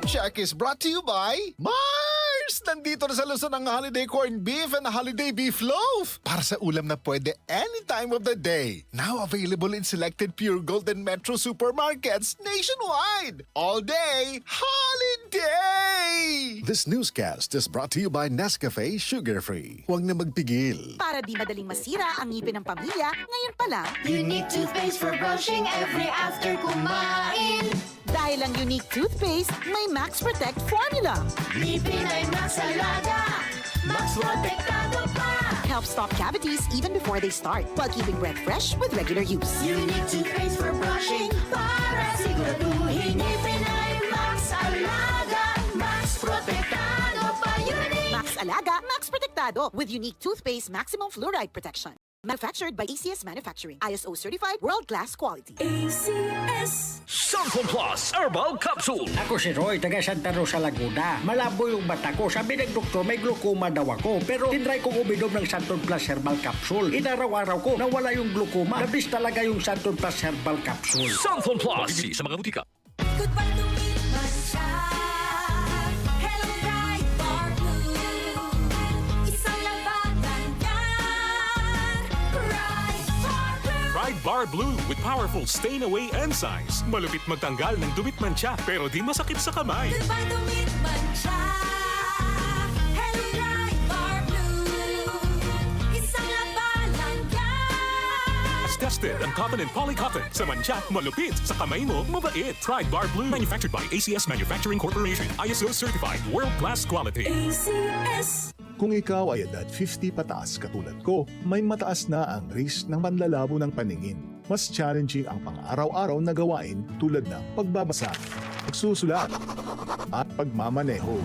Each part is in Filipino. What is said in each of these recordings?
Check is brought to you by Mars! Nandito na sa Luzon ang holiday corned beef and holiday beef loaf. Para sa ulam na pwede any time of the day. Now available in selected Pure Gold and Metro supermarkets nationwide. All day, holiday! This newscast is brought to you by Nescafe Sugar Free. Huwag na magpigil. Para di madaling masira ang ngipin ng pamilya, ngayon pa lang, Unique toothpaste for brushing every after kumain. dahil ang unique toothpaste, may Max Protect formula. Ngipin ay Max Alaga, Max Protektado pa. Helps stop cavities even before they start, while keeping breath fresh with regular use. Unique toothpaste for brushing para siguraduhin. Ngipin ay Max Alaga, Max Protektado pa. Unique. Max Alaga, Max Protectado with unique toothpaste maximum fluoride protection. Manufactured by ACS Manufacturing. ISO certified world-class quality. ACS. Santon Plus Herbal Capsule. Ako si Roy, taga Santa Rosa, Laguna. Malabo yung mata ko. Sabi ng doktor, may glaucoma daw ako. Pero tinry kong uminom ng Santon Plus Herbal Capsule. Inaraw-araw ko, nawala yung glaucoma. Nabis talaga yung Santon Plus Herbal Capsule. Santon Plus. Bibili sa mga butika. Goodbye to me, Mancha. Hello, bright bar blue. Isang labanan yan. Bright bar blue. Pride Bar Blue with powerful stain-away enzymes. Malupit magtanggal ng dubit mancha pero di masakit sa kamay. Goodbye to me, Mancha. Hello, bright bar blue. Isang labanan yan. As tested ang cotton and polycotton. Sa mancha, malupit. Sa kamay mo, mabait. Pride Bar Blue. Manufactured by ACS Manufacturing Corporation. ISO certified world-class quality. ACS. Kung ikaw ay edad 50 pataas katulad ko, may mataas na ang risk ng panlalabo ng paningin. Mas challenging ang pang-araw-araw na gawain tulad ng pagbabasa, pagsusulat, at pagmamaneho.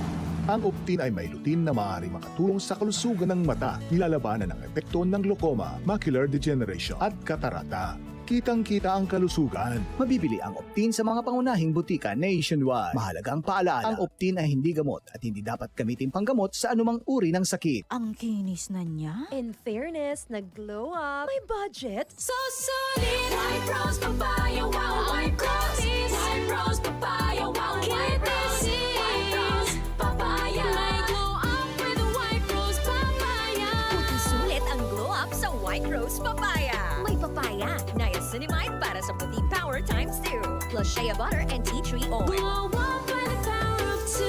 Ang Optin ay may lutin na maaari makatulong sa kalusugan ng mata, nilalabanan ang epekto ng glaucoma, macular degeneration at katarata. Kitang-kita ang kalusugan. Mabibili ang Optin sa mga pangunahing butika nationwide. Mahalagang paalala, ang Optin ay hindi gamot at hindi dapat gamitin panggamot sa anumang uri ng sakit. Ang kinis na niya. In fairness, nag-glow up. May budget. So solid. White Rose Papaya, wow, White Rose. White Rose Papaya, wow, White Rose. White Rose Papaya. May glow up with White Rose Papaya. Puti sulit ang glow up sa White Rose Papaya. May papaya, niacinamide para sa puti power times 2. Plus shea butter and tea tree oil. Glow up by the power of two.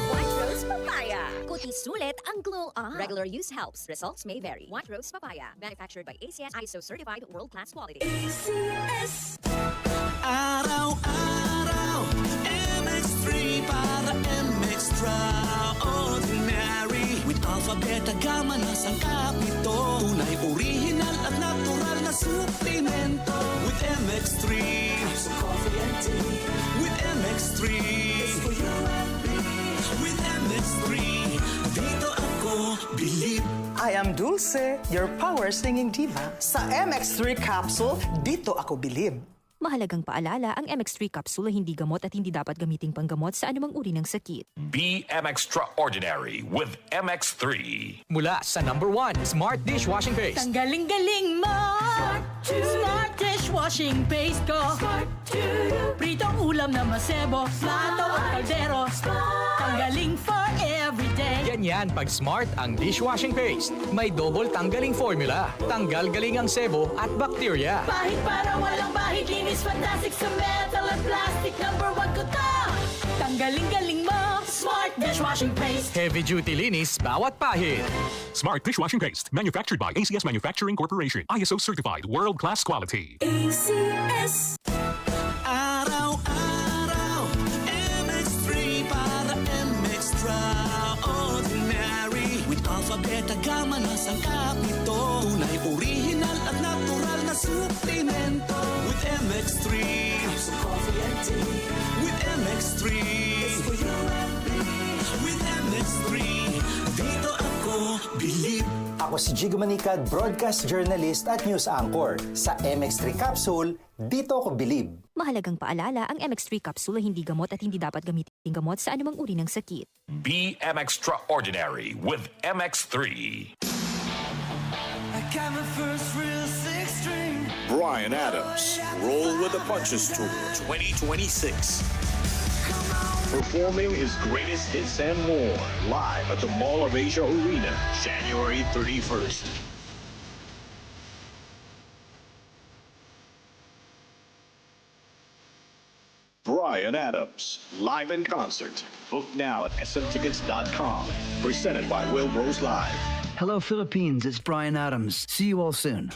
White Rose Papaya. Puti sulit ang glow up. Regular use helps. Results may vary. White Rose Papaya. Manufactured by ACS ISO certified world-class quality. ACS. Araw-araw, MX3 para MX-Traordinary. With Alpha, Beta, Gamma na sangkap nito. Tunay, original at natural na suplemento. With MX3, so coffee and tea. With MX3, it's for you and me. With MX3, dito ako believe. I am Dulce, your power singing diva. Sa MX3 capsule, dito ako bilib. Mahalagang paalala, ang MX3 capsule ay hindi gamot at hindi dapat gamiting panggamot sa anumang uri ng sakit. Be Extraordinary with MX3. Mula sa #1 Smart Dishwashing Paste. Ang galing-galing mo. Smart dishwashing paste ko. Pritong ulam na masebo. Plato at kaldero. Tanggaling for everyday. Ganyan pag Smart ang dishwashing paste. May double tanggaling formula. Tanggal galing ang sebo at bakterya. Bahid para walang bahid. Linis fantastic sa metal at plastic. #1 ko to. Tanggaling-galing mo. Smart dishwashing paste. Heavy duty linis bawat pahid. Smart Dishwashing Paste. Manufactured by ACS Manufacturing Corporation. ISO certified world-class quality. ACS. Araw-araw, MX3 para MX-Traordinary. With Alpha, Beta, Gamma na sangkap nito. Tunay, original at natural na suplemento. With MX3, so coffee and tea. With MX3, it's for you and me. With MX3, dito ako believe. Ako si Jigo Manicad, broadcast journalist at news anchor. Sa MX3 capsule, dito ako bilib. Mahalagang paalala, ang MX3 capsule ay hindi gamot at hindi dapat gamiting gamot sa anumang uri ng sakit. Be Extraordinary with MX3. I got my first real six string. Brian Adams, Roll with the Punches Tour 2026. Come on. performing his greatest hits and more live at the Mall of Asia Arena, January 31st. Brian Adams, live in concert. Book now at smtickets.com. Presented by Will Rose Live. Hello, Philippines. It's Brian Adams. See you all soon.